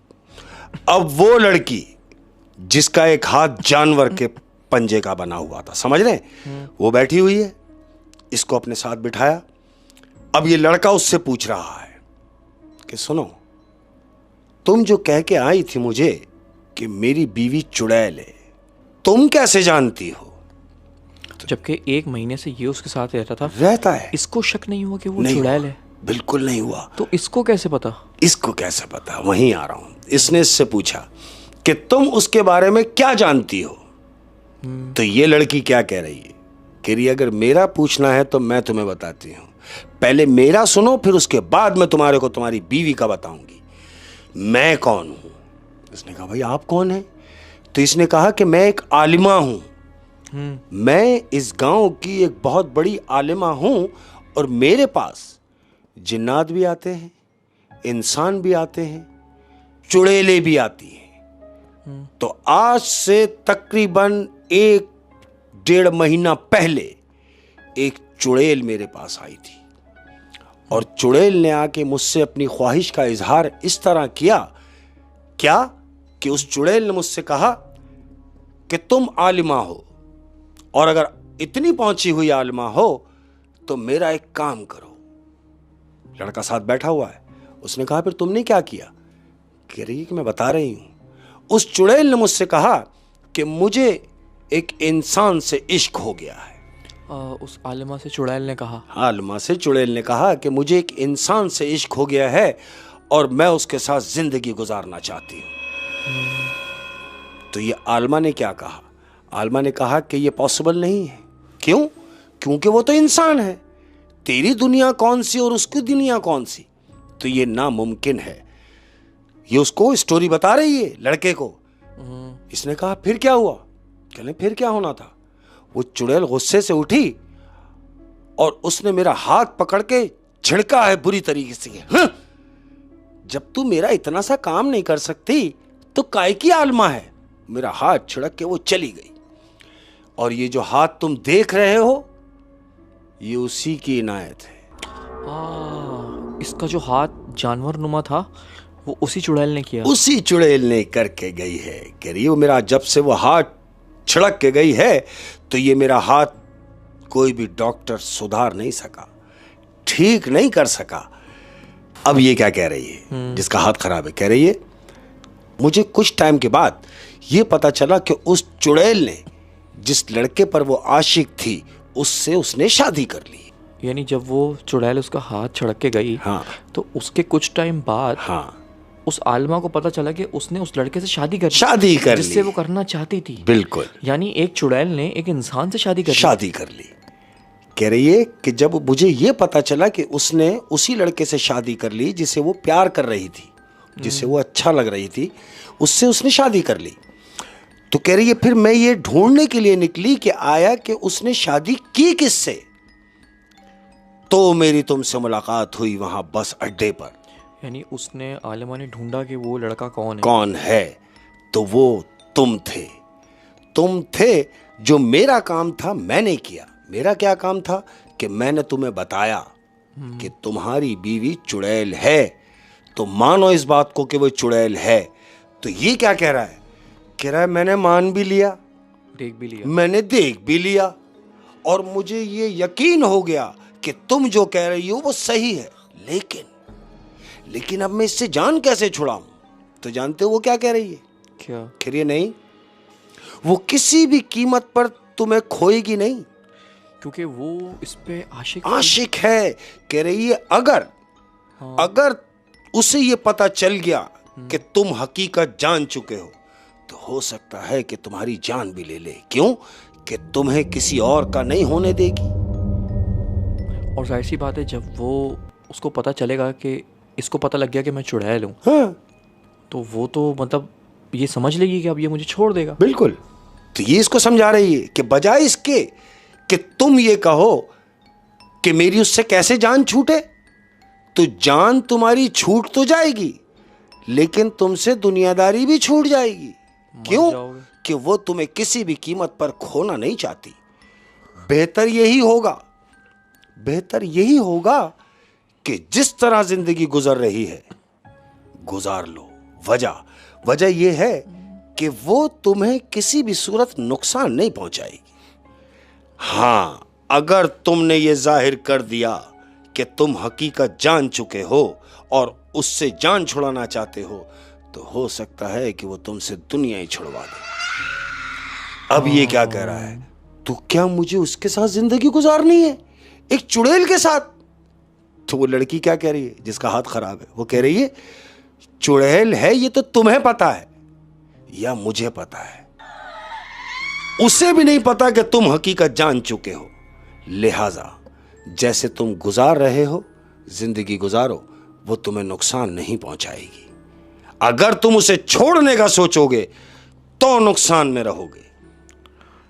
अब वो लड़की जिसका एक हाथ जानवर के पंजे का बना हुआ था, समझ रहे हैं, वो बैठी हुई है। इसको अपने साथ बिठाया। अब ये लड़का उससे पूछ रहा है कि सुनो, तुम जो कह के आई थी मुझे कि मेरी बीवी चुड़ैल है, तुम कैसे जानती हो? जबकि 1 महीने से ये उसके साथ रहता है। इसको शक नहीं हुआ कि वो चुड़ैल है? बिल्कुल नहीं हुआ। तो इसको कैसे पता? इसको कैसे पता? वहीं आ रहा हूं। इसने इससे पूछा कि तुम उसके बारे में क्या जानती हो? तो ये लड़की क्या कह रही है? कह रही अगर मेरा पूछना है तो मैं तुम्हें बताती हूं, पहले मेरा सुनो, फिर उसके बाद मैं तुम्हारे को तुम्हारी बीवी का बताऊंगी। मैं कौन हूं? इसने कहा भाई आप कौन हैं? तो इसने कहा कि मैं एक आलिमा हूं। मैं इस गांव की एक बहुत बड़ी आलिमा हूं और मेरे पास जिन्नात भी आते हैं, इंसान भी आते हैं, चुड़ैलें भी आती हैं। तो आज से तकरीबन 1-1.5 महीना पहले एक चुड़ैल मेरे पास आई थी और चुड़ैल ने आके मुझसे अपनी ख्वाहिश का इजहार इस तरह किया क्या कि उस चुड़ैल ने मुझसे कहा कि तुम आलिमा हो और अगर इतनी पहुंची हुई आलिमा हो तो मेरा एक काम करो। लड़का साथ बैठा हुआ है। उसने कहा फिर तुमने क्या किया? कह रही है कि मैं बता रही हूं। उस चुड़ैल ने मुझसे कहा कि मुझे एक इंसान से इश्क हो गया है। उस आलिमा से चुड़ैल ने कहा? आलिमा से चुड़ैल ने कहा कि मुझे एक इंसान से इश्क हो गया है और मैं उसके साथ जिंदगी गुजारना चाहती हूं। तो ये आलिमा ने क्या कहा? आलिमा ने कहा कि ये पॉसिबल नहीं है। क्यों? क्योंकि वो तो इंसान है। तेरी दुनिया कौन सी और उसकी दुनिया कौन सी, तो ये नामुमकिन है। ये उसको स्टोरी बता रही है लड़के को। इसने कहा फिर क्या हुआ? कहने फिर क्या होना था? वो चुड़ैल गुस्से से उठी और उसने मेरा हाथ पकड़ के झिड़का है बुरी तरीके से। हाँ? जब तू मेरा इतना सा काम नहीं कर सकती तो काय की आलमा है? मेरा हाथ छिड़क के वो चली गई। और ये जो हाथ तुम देख रहे हो, ये उसी की इनायत है। इसका जो हाथ जानवर नुमा था वो उसी चुड़ैल ने किया। उसी चुड़ैल ने करके गई है। कह रही हो मेरा जब से वो हाथ छिड़क के गई है तो ये मेरा हाथ कोई भी डॉक्टर सुधार नहीं सका, ठीक नहीं कर सका। अब ये क्या कह रही है जिसका हाथ खराब है? कह रही है मुझे कुछ टाइम के बाद ये पता चला कि उस चुड़ैल ने जिस लड़के पर वो आशिक थी उससे उसने शादी कर ली। यानी जब वो चुड़ैल उसका हाथ छिड़क के गई, हाँ, तो उसके कुछ टाइम बाद हाँ, उस आलमा को पता चला कि उसने उस लड़के से शादी कर जिससे वो करना चाहती थी। बिल्कुल। यानी एक चुड़ैल ने एक इंसान से शादी कर ली। कह रही है कि जब मुझे ये पता चला कि उसने उसी लड़के से शादी कर ली जिसे वो प्यार कर रही थी, जिसे वो अच्छा लग रही थी, उससे उसने शादी कर ली। तो कह रही है फिर मैं ये ढूंढने के लिए निकली कि आया कि उसने शादी की किससे। तो मेरी तुमसे मुलाकात हुई वहां बस अड्डे पर। यानी उसने आलिमा ने ढूंढा कि वो लड़का कौन है। तो वो तुम थे जो मेरा काम था मैंने किया। मेरा क्या काम था कि मैंने तुम्हें बताया कि तुम्हारी बीवी चुड़ैल है, तो मानो इस बात को कि वो चुड़ैल है। तो ये क्या कह रहा है? कह रहा है मैंने मान भी लिया, मैंने देख भी लिया, और मुझे ये यकीन हो गया कि तुम जो कह रही हो वो सही है। लेकिन अब मैं इससे जान कैसे छुड़ाऊं? तो जानते हो वो क्या कह रही है? क्या? कह रही है नहीं, वो किसी भी कीमत पर तुम्हें खोएगी नहीं, क्योंकि वो इस पे आशिक है। कह रही है अगर उसे ये पता चल गया कि तुम हकीकत जान चुके हो तो हो सकता है कि तुम्हारी जान भी ले ले। क्यों? कि तुम्हें किसी और का नहीं होने देगी। और जाहिर सी बात है जब वो उसको पता चलेगा कि इसको पता लग गया कि मैं चुड़ैल हूँ, हाँ, तो वो तो मतलब ये समझ लेगी कि अब ये मुझे छोड़ देगा। बिल्कुल। तो ये इसको समझा रही है कि बजाय इसके कि तुम ये कहो कि मेरी उससे कैसे जान छूटे, तो जान तुम्हारी छूट तो जाएगी लेकिन तुमसे दुनियादारी भी छूट जाएगी। क्यों? कि वो तुम्हें किसी भी कीमत पर खोना नहीं चाहती। बेहतर यही होगा कि जिस तरह जिंदगी गुजर रही है गुजार लो। वजह यह है कि वो तुम्हें किसी भी सूरत नुकसान नहीं पहुंचाएगी। हाँ, अगर तुमने ये जाहिर कर दिया कि तुम हकीकत जान चुके हो और उससे जान छुड़ाना चाहते हो तो हो सकता है कि वो तुमसे दुनिया ही छुड़वा दे। अब ये क्या कह रहा है? तो क्या मुझे उसके साथ जिंदगी गुजारनी है, एक चुड़ैल के साथ? तो वो लड़की क्या कह रही है जिसका हाथ खराब है? वो कह रही है चुड़ैल है ये तो तुम्हें पता है या मुझे पता है, उसे भी नहीं पता कि तुम हकीकत जान चुके हो। लिहाजा जैसे तुम गुजार रहे हो जिंदगी गुजारो, वो तुम्हें नुकसान नहीं पहुंचाएगी। अगर तुम उसे छोड़ने का सोचोगे तो नुकसान में रहोगे।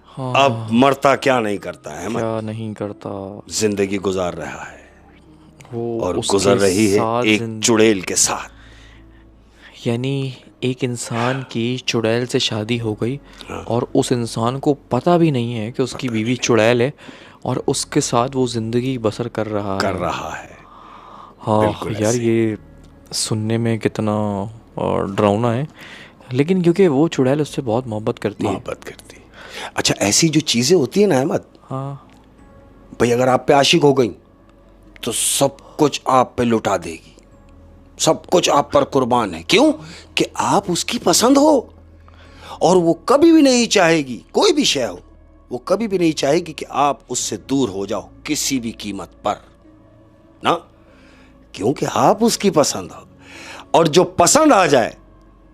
हाँ, अब मरता क्या नहीं करता है, क्या नहीं करता, जिंदगी गुजार रहा है वो और गुजर रही है एक चुड़ैल के साथ। यानी एक इंसान की चुड़ैल से शादी हो गई और उस इंसान को पता भी नहीं है कि उसकी बीवी चुड़ैल है और उसके साथ वो जिंदगी बसर कर रहा है। हाँ यार, ये सुनने में कितना डरावना है, लेकिन क्योंकि वो चुड़ैल उससे बहुत मोहब्बत करती है। अच्छा, ऐसी जो चीजें होती है ना अहमद, हाँ भाई, अगर आप पे आशिक हो गई तो सब कुछ आप पे लुटा देगी, सब कुछ आप पर कुर्बान है। क्यों? कि आप उसकी पसंद हो और वो कभी भी नहीं चाहेगी, कोई भी शय हो, वो कभी भी नहीं चाहेगी कि आप उससे दूर हो जाओ किसी भी कीमत पर ना, क्योंकि आप उसकी पसंद हो। और जो पसंद आ जाए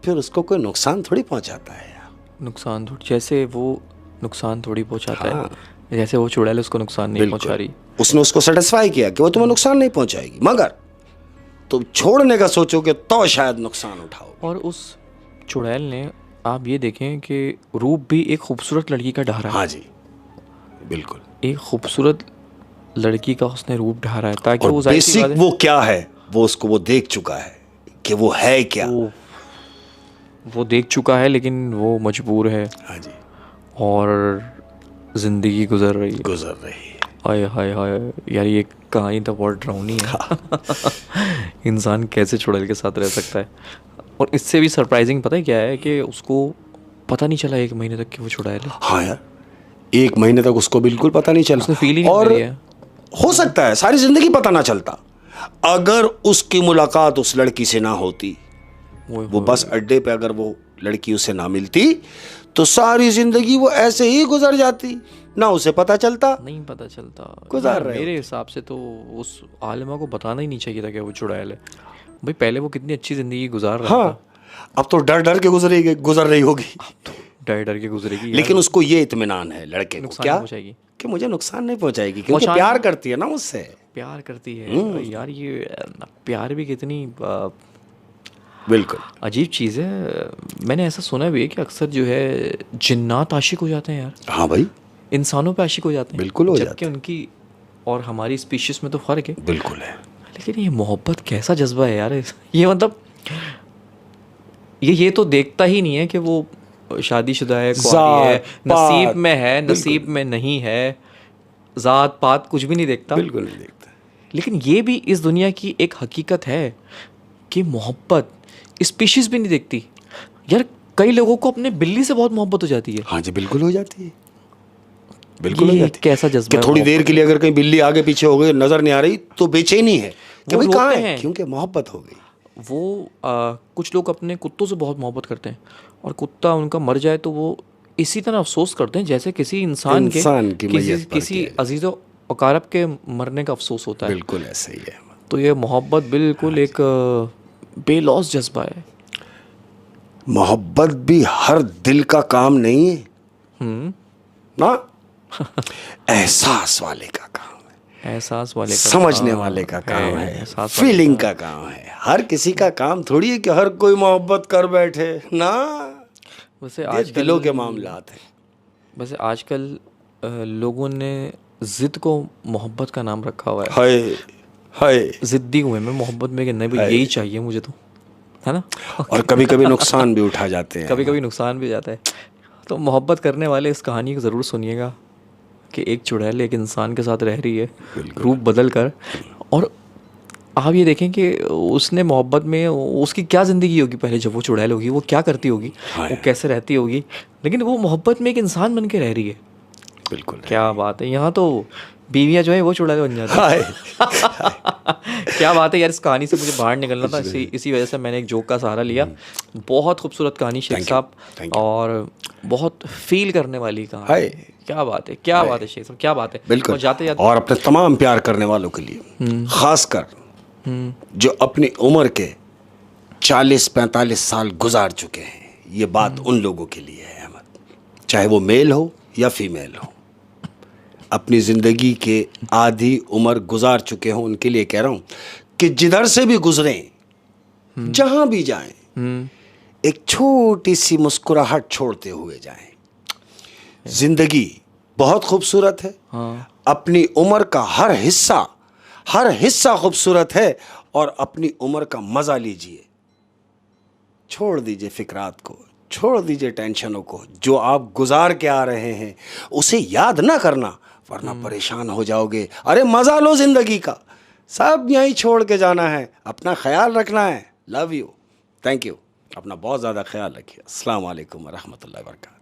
फिर उसको कोई नुकसान थोड़ी पहुंचाता है। नुकसान थोड़ी, जैसे वो नुकसान थोड़ी पहुंचाता है, जैसे वो चुड़ैल उसको नुकसान नहीं पहुंचा रही, उसने उसको सेटिस्फाई किया कि वो तुम्हें नुकसान नहीं पहुंचाएगी, मगर तुम छोड़ने का सोचोगे तो शायद नुकसान उठाओ। और उस चुड़ैल ने, आप ये देखें कि रूप भी एक खूबसूरत लड़की का ढारा है। हाँ जी, बिल्कुल, एक खूबसूरत लड़की का उसने रूप ढारा है ताकि और वो बेसिक वो क्या है वो उसको वो देख चुका है कि वो है क्या। वो देख चुका है, लेकिन वो मजबूर है। हाँ जी, और जिंदगी गुजर रही है। हाय हाय हाय यार, ये कहानी तो बहुत डरावनी है। इंसान कैसे चुड़ैल के साथ रह सकता है। और इससे भी सरप्राइजिंग पता है क्या है कि उसको पता नहीं चला 1 महीने तक कि वो चुड़ैल है। हाँ यार, 1 महीने तक उसको बिल्कुल पता नहीं चला। उसने फील ही नहीं और करी है। हो सकता है सारी जिंदगी पता ना चलता अगर उसकी मुलाकात उस लड़की से ना होती। वो बस अड्डे पे अगर वो लड़की उसे ना मिलती तो सारी जिंदगी वो ऐसे ही गुजर जाती, ना उसे पता चलता, नहीं पता चलता। गुजार रहे मेरे हिसाब से तो उस आलिमा को बताना ही नहीं चाहिए था कि वो चुड़ैल है। भाई पहले वो कितनी अच्छी जिंदगी गुजार रहा था। हाँ, अब तो डर डर के गुजर रही होगी। डर डर के गुजरेगी। लेकिन उसको ये इत्मीनान है लड़के को, क्या पहुंचाएगी कि मुझे नुकसान नहीं पहुंचाएगी, क्योंकि प्यार करती है ना मुझसे। प्यार करती है यार। ये प्यार भी कितनी बिल्कुल अजीब चीज़ है। मैंने ऐसा सुना भी है कि अक्सर जो है जिन्नात आशिक हो जाते हैं यार। हाँ भाई, इंसानों पे आशिक हो जाते हैं, बिल्कुल हो जबकि उनकी और हमारी स्पीशीज में तो फ़र्क है। बिल्कुल है। लेकिन ये मोहब्बत कैसा जज्बा है यार। ये मतलब ये तो देखता ही नहीं है कि वो शादीशुदा है, कुंवारी है, नसीब में है, नसीब में नहीं है, ज़ात पात कुछ भी नहीं देखता। बिल्कुल नहीं देखता। लेकिन ये भी इस दुनिया की एक हकीकत है कि मोहब्बत स्पीशीज भी नहीं देखती यार। कई लोगों को अपने बिल्ली से बहुत मोहब्बत हो जाती है। हाँ जी, बिल्कुल हो जाती है, बिल्कुल हो ये जाती है। कैसा जज्बा कि थोड़ी देर के लिए अगर कहीं बिल्ली आगे पीछे हो गई, नजर नहीं आ रही, तो बेचैनी है कि भाई कहाँ है, क्योंकि मोहब्बत हो गई। वो कुछ लोग अपने कुत्तों से बहुत मोहब्बत करते हैं, और कुत्ता उनका मर जाए तो वो इसी तरह अफसोस करते हैं जैसे किसी इंसान के किसी अजीज़ अकारब के मरने का अफसोस होता है। बिल्कुल ऐसे ही है। तो ये मोहब्बत बिल्कुल एक बेलौस जज्बा है। मोहब्बत भी हर दिल का काम नहीं है ना। एहसास वाले का काम है, एहसास वाले का, समझने वाले का काम है, फीलिंग का काम है। हर किसी का काम थोड़ी है कि हर कोई मोहब्बत कर बैठे ना। वैसे आजकल दिलों के मामलात हैं। वैसे आजकल लोगों ने जिद को मोहब्बत का नाम रखा हुआ है। हाय हाय, जिद्दी हुए मैं मोहब्बत में कि नहीं भाई यही चाहिए मुझे, तो है ना। और कभी कभी नुकसान भी उठा जाते हैं, कभी कभी नुकसान भी जाता है। तो मोहब्बत करने वाले इस कहानी को ज़रूर सुनिएगा कि एक चुड़ैल एक इंसान के साथ रह रही है रूप बदल कर। और आप ये देखें कि उसने मोहब्बत में उसकी क्या ज़िंदगी होगी पहले जब वो चुड़ैल होगी, वो क्या करती होगी, वो कैसे रहती होगी, लेकिन वो मोहब्बत में एक इंसान बन के रह रही है। बिल्कुल, क्या बात है। यहाँ तो बीवियाँ जो है वो चुड़ैल बन जाती है। क्या बात है यार। इस कहानी से मुझे बाहर निकलना था, इसी वजह से मैंने एक जोक का सहारा लिया। बहुत खूबसूरत कहानी शेख साहब, और बहुत फील करने वाली कहानी। क्या बात है, क्या बात है शेख साहब, क्या बात है। बिल्कुल। और जाते जाते और अपने तमाम प्यार करने वालों के लिए, खासकर जो अपनी उम्र के 40-45 साल गुजार चुके हैं, ये बात उन लोगों के लिए है अहमद, चाहे वो मेल हो या फीमेल हो, अपनी ज़िंदगी के आधी उम्र गुजार चुके हों, उनके लिए कह रहा हूँ कि जिधर से भी गुजरें, जहाँ भी जाएं, एक छोटी सी मुस्कुराहट छोड़ते हुए जाएं। ज़िंदगी बहुत खूबसूरत है। अपनी उम्र का हर हिस्सा खूबसूरत है, और अपनी उम्र का मज़ा लीजिए। छोड़ दीजिए फिक्रात को, छोड़ दीजिए टेंशनों को। जो आप गुजार के आ रहे हैं उसे याद ना करना, वरना परेशान हो जाओगे। अरे मज़ा लो ज़िंदगी का, सब यहीं छोड़ के जाना है। अपना ख्याल रखना है। Love you, thank you. अपना बहुत ज़्यादा ख्याल रखिए। अस्सलाम वालेकुम व रहमतुल्लाहि व बरकातहू।